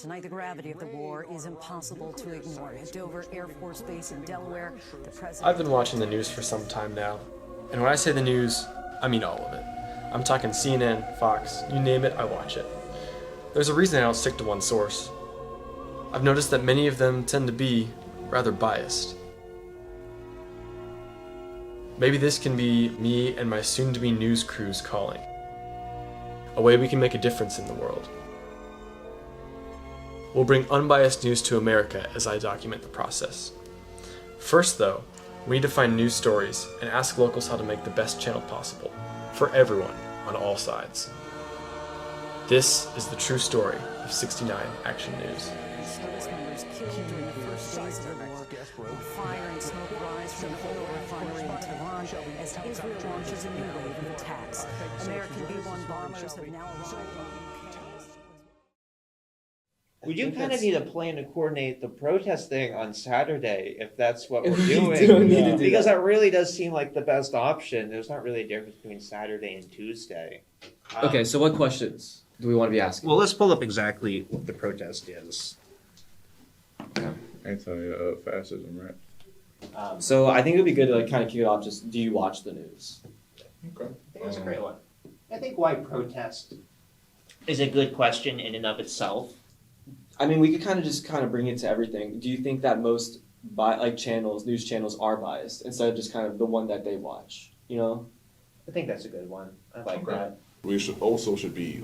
Tonight, the gravity of the war is impossible to ignore. At Dover Air Force Base in Delaware, the president... I've been watching the news for some time now. And when I say the news, I mean all of it. I'm talking CNN, Fox, you name it, I watch it. There's a reason I don't stick to one source. I've noticed that many of them tend to be rather biased. Maybe this can be me and my soon-to-be news crews calling. A way we can make a difference in the world. We'll bring unbiased news to America as I document the process. First though, we need to find news stories and ask locals how to make the best channel possible, for everyone, on all sides. This is the true story of 69 Action News. Service members killed during the first days of the war. Fire and smoke rise from the oil refinery in Tehran as Israel launches a new wave of attacks. American B-1 bombers have now arrived. We do kind of need a plan to coordinate the protest thing on Saturday, if that's what we're doing. Because that really does seem like the best option. There's not really a difference between Saturday and Tuesday. Okay, so what questions do we want to be asking? Well, let's pull up exactly what the protest is. Anti-fascism, right? So I think it would be good to kind of kick it off. Just, do you watch the news? Okay. I think that's a great one. I think why protest is a good question in and of itself. I mean, we could kind of bring it to everything. Do you think that most news channels are biased instead of just kind of the one that they watch? You know? I think that's a good one. I like that. We should be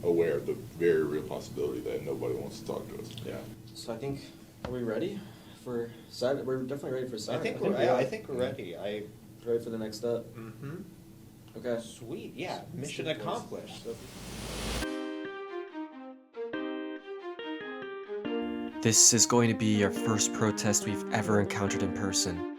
aware of the very real possibility that nobody wants to talk to us. Yeah. So I think, are we ready for Saturday? We're definitely ready for Saturday. I think we're ready. Ready for the next step? Mm-hmm. Okay. Sweet. Yeah. Mission accomplished. This is going to be our first protest we've ever encountered in person.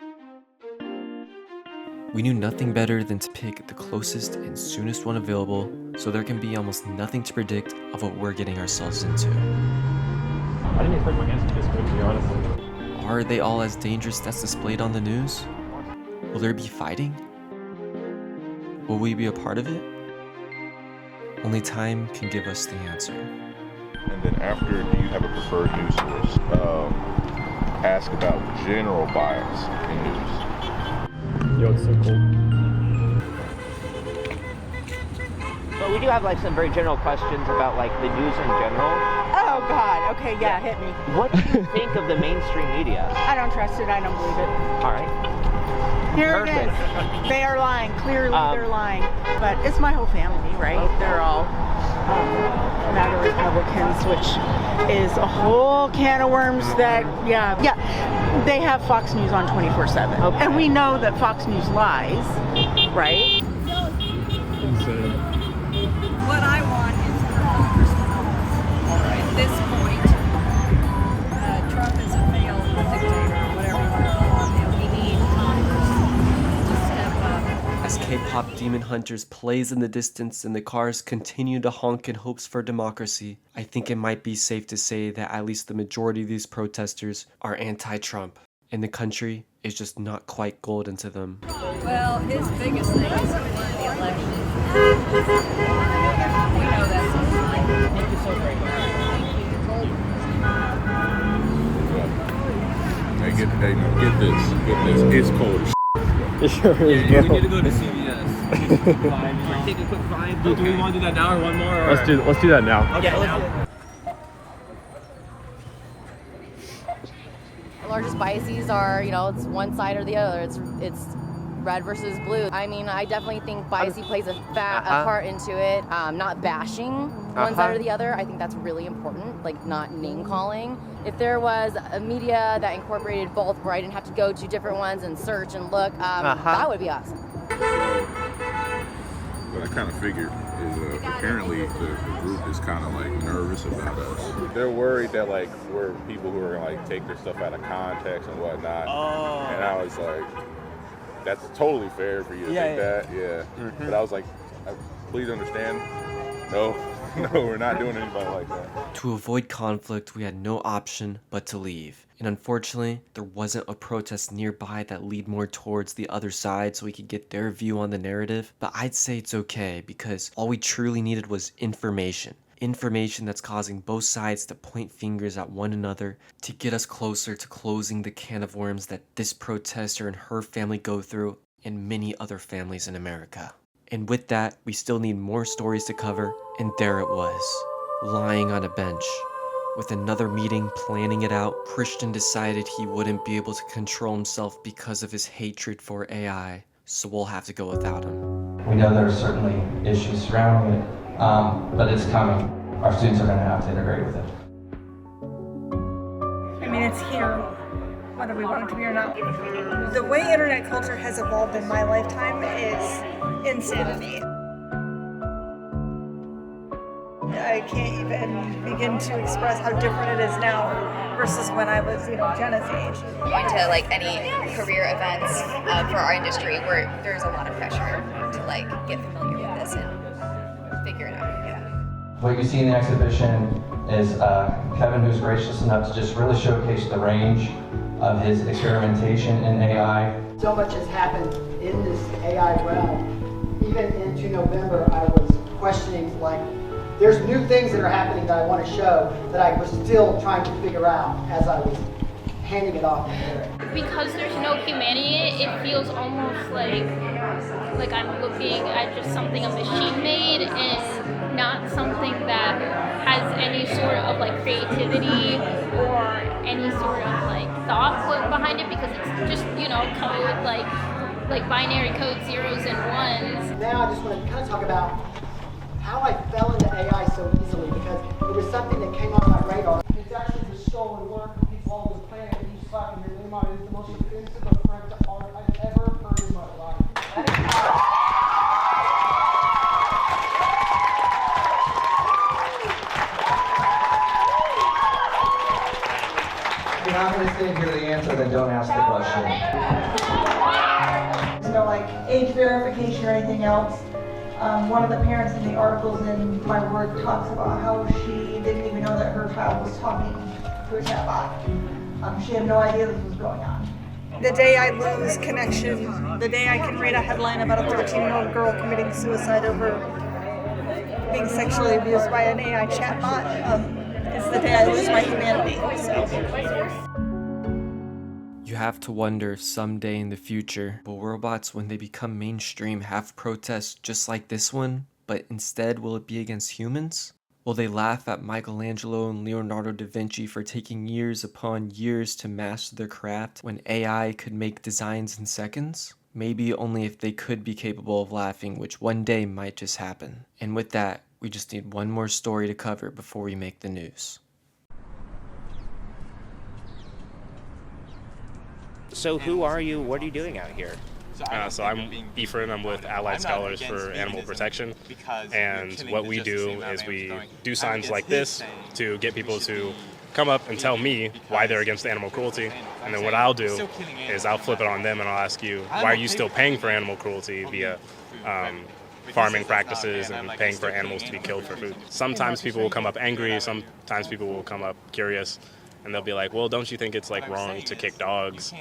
We knew nothing better than to pick the closest and soonest one available, so there can be almost nothing to predict of what we're getting ourselves into. I didn't expect my hands to be this quick, to be honest. Are they all as dangerous as displayed on the news? Will there be fighting? Will we be a part of it? Only time can give us the answer. And then after, do you have a preferred news source? Ask about general bias in news. Yo, it's so cool. But we do have some very general questions about the news in general. Oh God, okay, yeah, hit me. What do you think of the mainstream media? I don't trust it, I don't believe it. All right. Here Perfect. it is. They are lying, clearly they're lying. But it's my whole family, right? Okay. They're all MAGA Republicans, which is a whole can of worms that, yeah. They have Fox News on 24/7. Okay. And we know that Fox News lies, right? What I want is for Congress to vote. At this point, Trump is a failed dictator, or whatever you want to call him, and we need Congress to step up. As K-pop Demon Hunters plays in the distance and the cars continue to honk in hopes for democracy, I think it might be safe to say that at least the majority of these protesters are anti-Trump, and the country is just not quite golden to them. Well, his biggest thing is to win the election. We know that's a lie. Thank you so very much. Get this. It's cold as Sure is, We bro. need to go to CVS. Take a quick vibe. Do we want to do that now or one more? Or? Let's do that now. Okay, let's do it. The largest biases are, it's one side or the other. It's red versus blue. I mean, I definitely think bias plays a part into it. Not bashing one side or the other. I think that's really important, not name calling. If there was a media that incorporated both where I didn't have to go to different ones and search and look, that would be awesome. What I kind of figured is apparently the group is kind of nervous about us. They're worried that we're people who are gonna take their stuff out of context and whatnot. Oh. And I was like, that's totally fair for you to think that. Yeah. Mm-hmm. But I was like, please understand, no, we're not doing anything like that. To avoid conflict, we had no option but to leave. And unfortunately, there wasn't a protest nearby that lead more towards the other side so we could get their view on the narrative. But I'd say it's okay because all we truly needed was information. information that's causing both sides to point fingers at one another to get us closer to closing the can of worms that this protester and her family go through, and many other families in America. And with that, we still need more stories to cover, and there it was, lying on a bench. With another meeting planning it out, Christian decided he wouldn't be able to control himself because of his hatred for AI, so we'll have to go without him. We know there are certainly issues surrounding it, but it's coming. Our students are going to have to integrate with it. I mean, it's here, whether we want it to be or not. The way internet culture has evolved in my lifetime is insanity. I can't even begin to express how different it is now versus when I was, Jenna's age. Going to any career events for our industry where there's a lot of pressure to get familiar with this and figure it out. Yeah. What you see in the exhibition is Kevin, who's gracious enough to just really showcase the range of his experimentation in AI. So much has happened in this AI realm. Even into November, I was questioning, there's new things that are happening that I want to show that I was still trying to figure out as I was handing it off to Eric. Because there's no humanity, it feels almost like I'm looking at just something a machine made and not something that has any sort of creativity or any sort of thought put behind it, because it's just code like binary code zeros and ones. Now I just want to kind of talk about how I fell into AI so easily, because it was something that came on my radar. It's actually the stolen work of people all over the planet, and you slapping your name on it is the most offensive affront to art I've ever heard in my life. If you're not going to say hear the answer, then don't ask the question. There's no age verification or anything else. One of the parents in the articles in my work talks about how she didn't even know that her child was talking to a chatbot. She had no idea this was going on. The day I lose connection, the day I can read a headline about a 13-year-old girl committing suicide over being sexually abused by an AI chatbot, is the day I lose my humanity. So. You have to wonder if someday in the future, will robots, when they become mainstream, have protests just like this one, but instead will it be against humans? Will they laugh at Michelangelo and Leonardo da Vinci for taking years upon years to master their craft when AI could make designs in seconds? Maybe only if they could be capable of laughing, which one day might just happen. And with that, we just need one more story to cover before we make the news. So who are you? What are you doing out here? So I'm Ephraim. I'm with Allied Scholars for Animal Protection, and what we do is we do signs like this to get people to come up and tell me why they're against animal cruelty, and then what I'll do is I'll flip it on them and I'll ask you, why are you still paying for animal cruelty via farming practices and paying for animals to be killed for food? Sometimes people will come up angry, sometimes people will come up curious. And they'll be like, well, don't you think it's wrong to kick dogs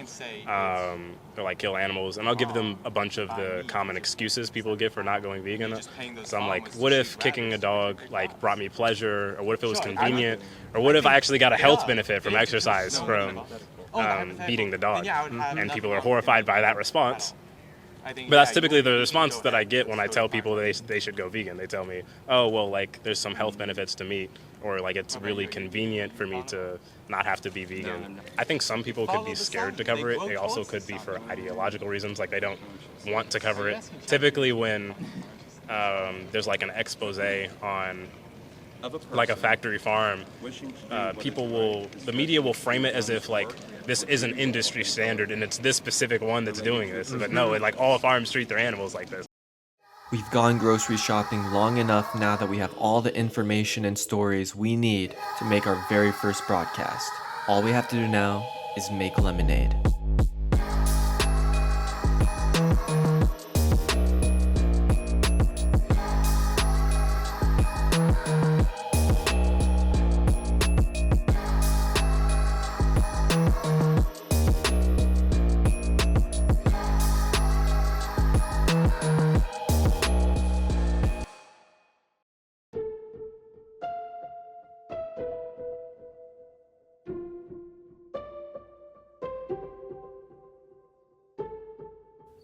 or kill animals? And I'll give them a bunch of the common excuses people give for not going vegan. So I'm like, what if kicking a dog brought me pleasure, or what if it was convenient, or what if I actually got a health benefit from exercise from beating the dog? And people are horrified by that response. But that's typically the response that I get when I tell people they should go vegan. They tell me, oh, well, there's some health benefits to meat, or it's really convenient for me to not have to be vegan. I think some people could be scared to cover it. They also could be for ideological reasons, they don't want to cover it. Typically when there's an expose on a factory farm, the media will frame it as if this is an industry standard and it's this specific one that's doing this. But no, all farms treat their animals like this. We've gone grocery shopping long enough now that we have all the information and stories we need to make our very first broadcast. All we have to do now is make lemonade.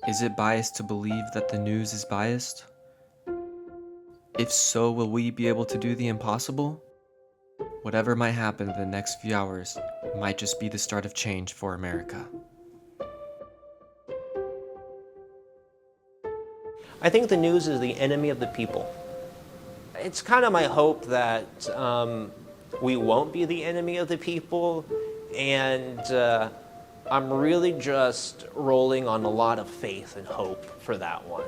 Is it biased to believe that the news is biased? If so, will we be able to do the impossible? Whatever might happen in the next few hours might just be the start of change for America. I think the news is the enemy of the people. It's kind of my hope that we won't be the enemy of the people, and I'm really just rolling on a lot of faith and hope for that one.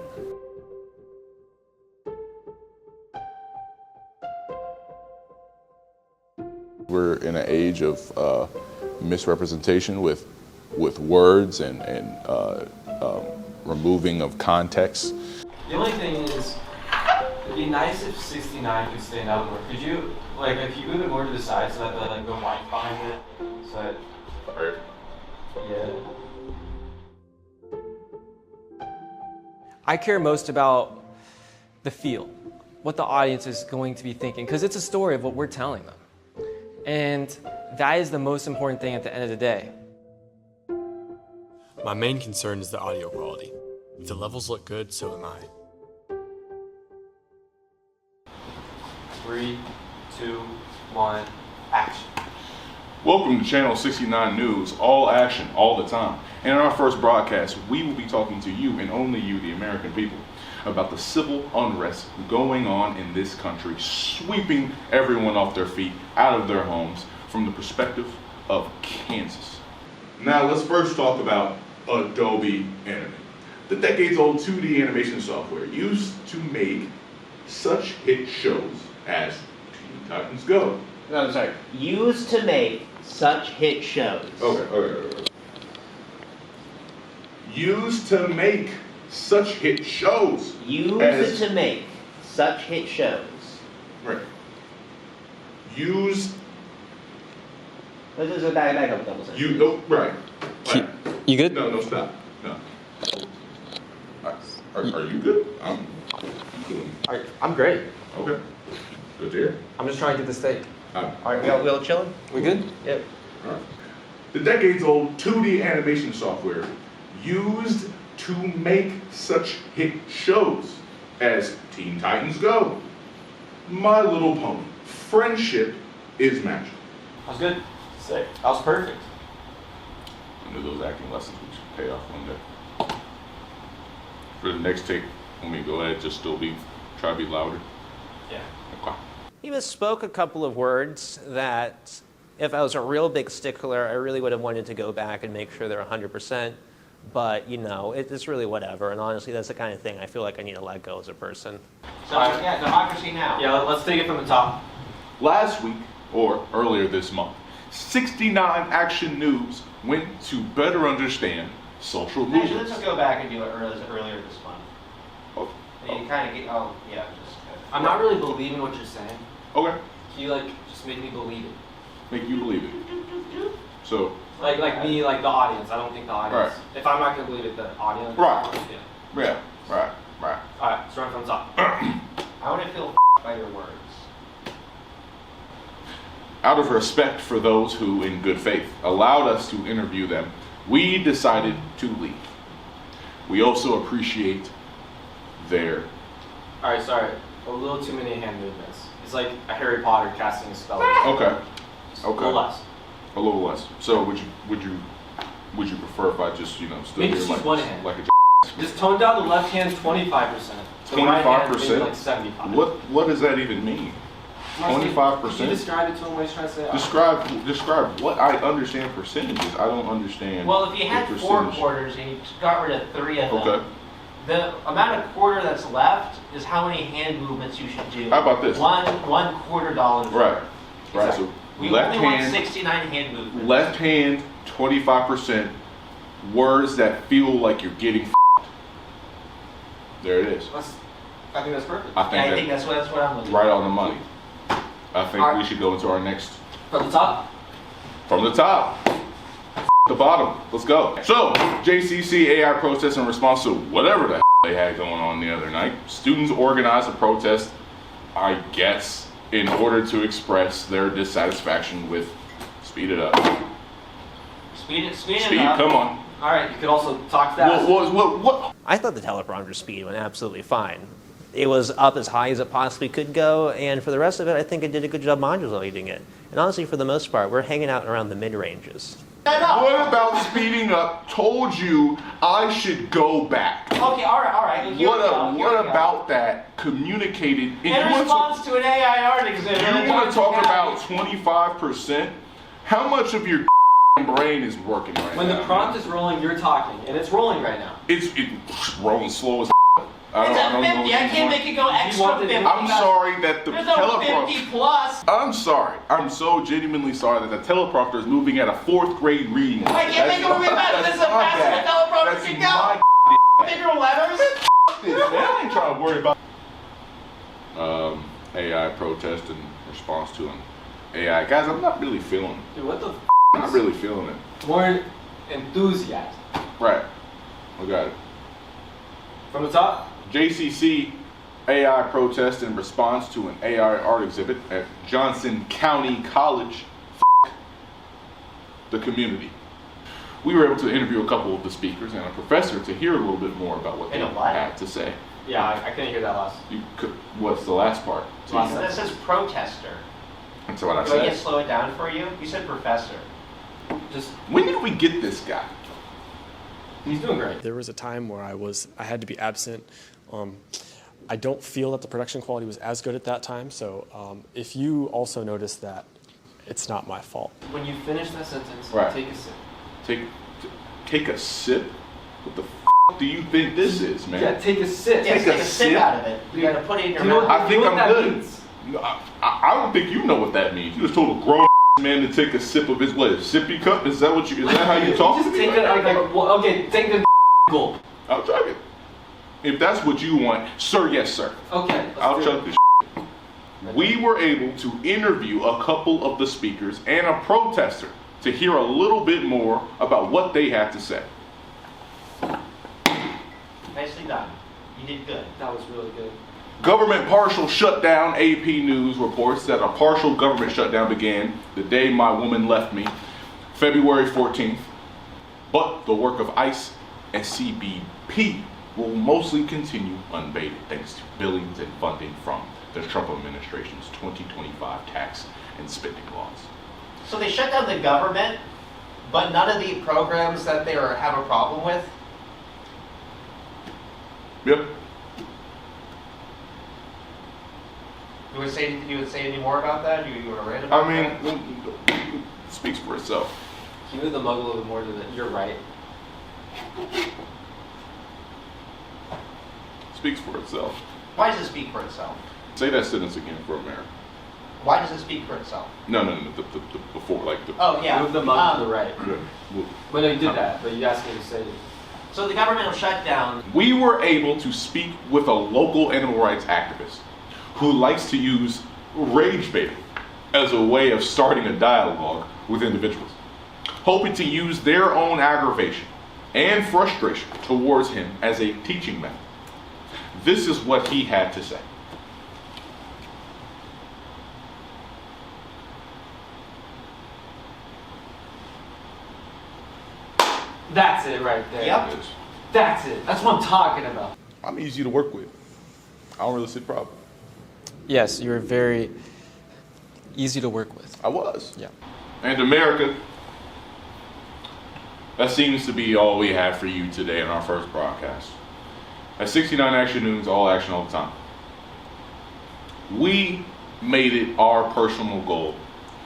We're in an age of misrepresentation with words and removing of context. The only thing is, it'd be nice if 69 could stand out more. Could you, like, if you move it more to the side so that the, like, the white behind it, so that, right. Yeah. I care most about the feel, what the audience is going to be thinking, because it's a story of what we're telling them. And that is the most important thing at the end of the day. My main concern is the audio quality. If the levels look good, so am I. 3, 2, 1, action. Welcome to Channel 69 News, all action, all the time. And in our first broadcast, we will be talking to you and only you, the American people, about the civil unrest going on in this country, sweeping everyone off their feet, out of their homes, from the perspective of Kansas. Now let's first talk about Adobe Animate, the decades-old 2D animation software used to make such hit shows as Teen Titans Go. No, I'm sorry. Used to make such hit shows. Okay. Used to make such hit shows. Used to make such hit shows. Right. Used. This is a back up a couple seconds. Right. You good? No, stop. No. Are you good? I'm good. I'm great. Okay. Good to hear. I'm just trying to get this tape. All right, we all chilling? We good? Yep. All right. The decades-old 2D animation software used to make such hit shows as Teen Titans Go, My Little Pony, Friendship is Magic. That was good. Sick. That was perfect. I knew those acting lessons we should pay off one day. For the next take, let me go ahead, just try to be louder. Yeah. Okay. He misspoke a couple of words that, if I was a real big stickler, I really would have wanted to go back and make sure they're 100%. But, it's really whatever. And honestly, that's the kind of thing I feel like I need to let go as a person. So, yeah, democracy now. Yeah, let's take it from the top. Last week, or earlier this month, 69 Action News went to better understand social Actually, movements. let's just go back and do it earlier this month. Oh. You kind of get, I'm not really believing what you're saying. Okay. Can you, just make me believe it? Make you believe it. So. Like me, like the audience. I don't think the audience. Right. If I'm not going to believe it, the audience. Right. Yeah. Right. Alright, start from the top. I want to feel by your words. Out of respect for those who, in good faith, allowed us to interview them, we decided to leave. We also appreciate their... Alright, sorry. A little too many hand movements. It's like a Harry Potter casting a spell. Okay. A little less. A little less. So would you prefer if I just still maybe here just one hand. like a just tone down the left hand 25%. 25%? Like 75%. What does that even mean? 25%? Can you describe it to him what he's trying to say? Describe what I understand percentages. I don't understand. Well, if you had 4 quarters and you got rid of 3 of them, okay. The amount of quarter that's left is how many hand movements you should do. How about this? One $1 Right. Right. Exactly. So we left only hand, want 69 hand movements. Left hand, 25%. Words that feel like you're getting f***ed. There it is. I think that's perfect. I think that's what I'm looking for. Right on the money. I think we should go into our next. From the top? From the top. The bottom. Let's go. So, JCC AI protest in response to whatever the they had going on the other night. Students organized a protest, I guess, in order to express their dissatisfaction with. Speed it up. Speed it up. Come on. All right, you could also talk fast. What? I thought the teleprompter speed went absolutely fine. It was up as high as it possibly could go, and for the rest of it, I think it did a good job modulating it. And honestly, for the most part, we're hanging out around the mid-ranges. What about speeding up told you I should go back? Okay, all right. What about that communicated In response to an AI art exhibit. You want to talk about 25%? How much of your brain is working right now? When the prompt is rolling, you're talking, and it's rolling right now. It's rolling slow as I don't know 50. I can't make it go extra 50. I'm sorry that the There's no teleprompter. 50 plus. I'm sorry. I'm so genuinely sorry that the teleprompter is moving at a 4th grade reading. I can't make it move faster. This is the fastest the teleprompter can go. Bigger letters. This, man. I ain't trying to worry about. AI protest in response to an AI. Guys, I'm not really feeling it. Dude, what the I'm not really feeling it. More enthusiasm. Right. We got it. From the top? JCC AI protest in response to an AI art exhibit at Johnson County College. The community. We were able to interview a couple of the speakers and a professor to hear a little bit more about what they had to say. Yeah, I couldn't hear that last. What's the last part? That says protester. That's what I Do I said. get slow it down for you? You said professor. When did we get this guy? He's doing great. There was a time where I had to be absent. I don't feel that the production quality was as good at that time, so if you also notice that, it's not my fault. When you finish that sentence, Right. take a sip. Take a sip? What the do you think this is, man? Yeah, take a sip. Take a sip out of it. You gotta put it in your mouth. I think I'm good. I don't think you know what that means. You just told a grown man to take a sip of his sippy cup? Is that how you talk to me? Take take the gulp. I'll chug it. If that's what you want, sir, yes, sir. Okay. I'll chug this. We were able to interview a couple of the speakers and a protester to hear a little bit more about what they had to say. Nicely done. You did good. That was really good. Government partial shutdown. AP News reports that a partial government shutdown began the day my woman left me, February 14th. But the work of ICE and CBP will mostly continue unabated thanks to billings and funding from the Trump administration's 2025 tax and spending laws. So they shut down the government, but none of the programs that they have a problem with? Yep. You would say any more about that? You want to rant about that? It speaks for itself. Can you move the mug a little bit more to the, you're right. Speaks for itself. Why does it speak for itself? Say that sentence again for America. Why does it speak for itself? No, the before, like the. Oh, yeah. Move the mug to the right. Good. Well, no, you did that, but you asked me to say it. So the governmental shutdown. We were able to speak with a local animal rights activist who likes to use rage baiting as a way of starting a dialogue with individuals, hoping to use their own aggravation and frustration towards him as a teaching method. This is what he had to say. That's it right there. Yep. That's it. That's what I'm talking about. I'm easy to work with. I don't really see the problem. Yes, you're very easy to work with. I was. Yeah. And America, that seems to be all we have for you today in our first broadcast. At 69 Action News, all action all the time. We made it our personal goal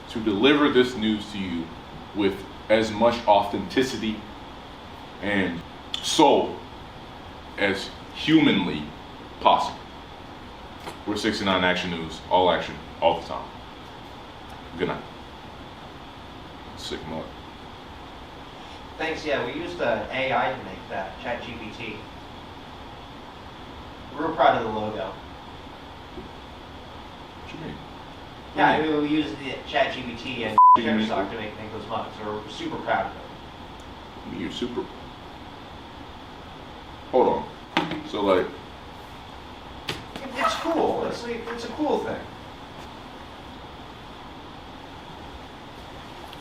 to deliver this news to you with as much authenticity and soul as humanly possible. We're 69 Action News, all action, all the time. Good night. Sick mud. Thanks, yeah, we used AI to make that, ChatGPT. We're proud of the logo. What you mean? Yeah, I mean, we used the ChatGPT and Shutterstock to make those mugs, so we're super proud of it. You're super. Hold on. So like. It's cool. It's a cool thing.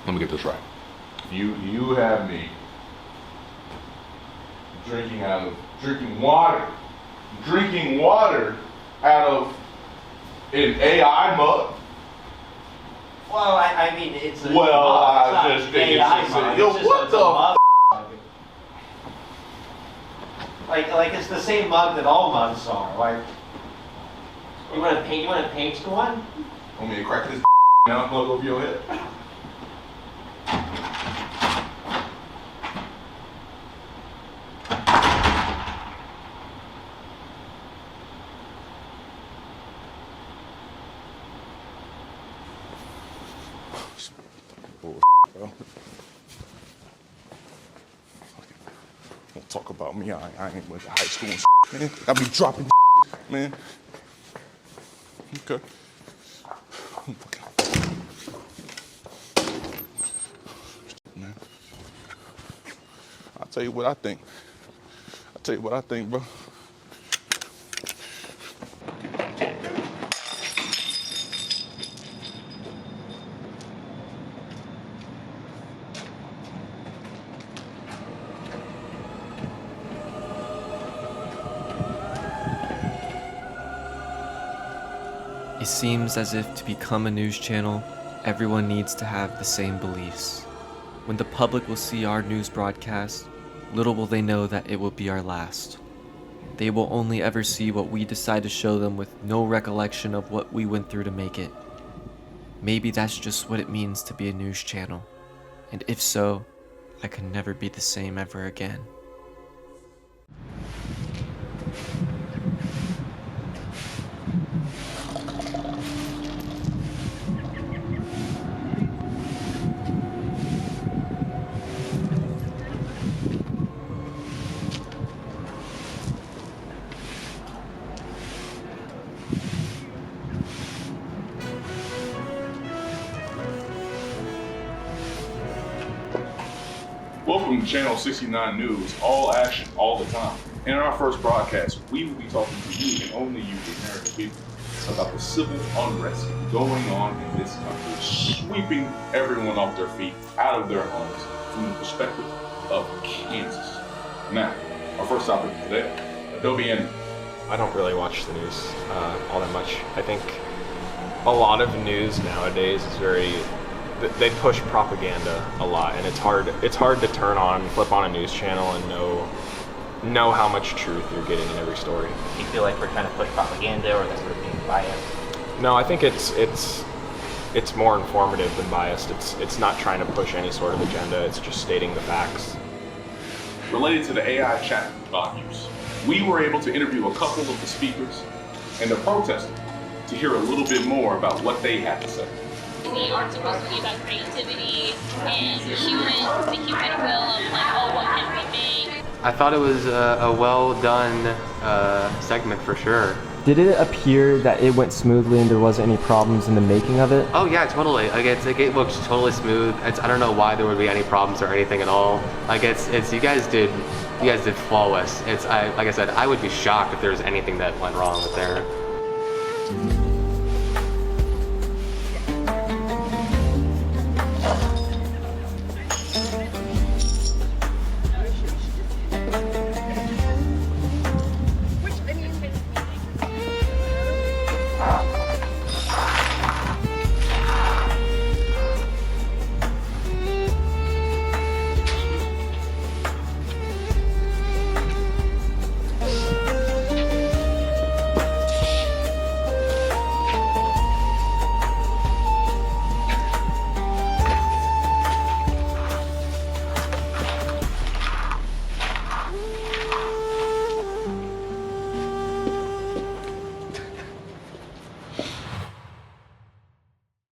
Let me get this right. You have me drinking water out of an AI mug. Well, I mean, it's a Well, mug. I It's just not think AI it's mug. yo, It's just what a the mug. Like it's the same mug that all mugs are. Like, you want to paint one? Want me to crack this now plug over your head? Bullshit, bro. Don't talk about me. I ain't went to high school and shit, man. I be dropping shit, man. Okay. Man. I'll tell you what I think. Bro. It seems as if to become a news channel, everyone needs to have the same beliefs. When the public will see our news broadcast, little will they know that it will be our last. They will only ever see what we decide to show them with no recollection of what we went through to make it. Maybe that's just what it means to be a news channel. And if so, I could never be the same ever again. Welcome to Channel 69 News, all action, all the time. And in our first broadcast, we will be talking to you and only you, the American people, about the civil unrest going on in this country, sweeping everyone off their feet, out of their homes, from the perspective of Kansas. Now, our first topic today, Adobe Ending. I don't really watch the news all that much. I think a lot of news nowadays is they push propaganda a lot, and it's hard to flip on a news channel and know how much truth you're getting in every story. Do you feel like we're trying to push propaganda, or that we're being biased? No, I think it's more informative than biased. It's not trying to push any sort of agenda. It's just stating the facts. Related to the AI chatbot use, we were able to interview a couple of the speakers and the protesters to hear a little bit more about what they had to say. We aren't supposed to be about creativity and the human will of like, oh, what can we make? I thought it was a well done segment for sure. Did it appear that it went smoothly and there wasn't any problems in the making of it? Oh yeah, totally. Like it looks totally smooth. I don't know why there would be any problems or anything at all. Like you guys did flawless. Like I said, I would be shocked if there was anything that went wrong with there.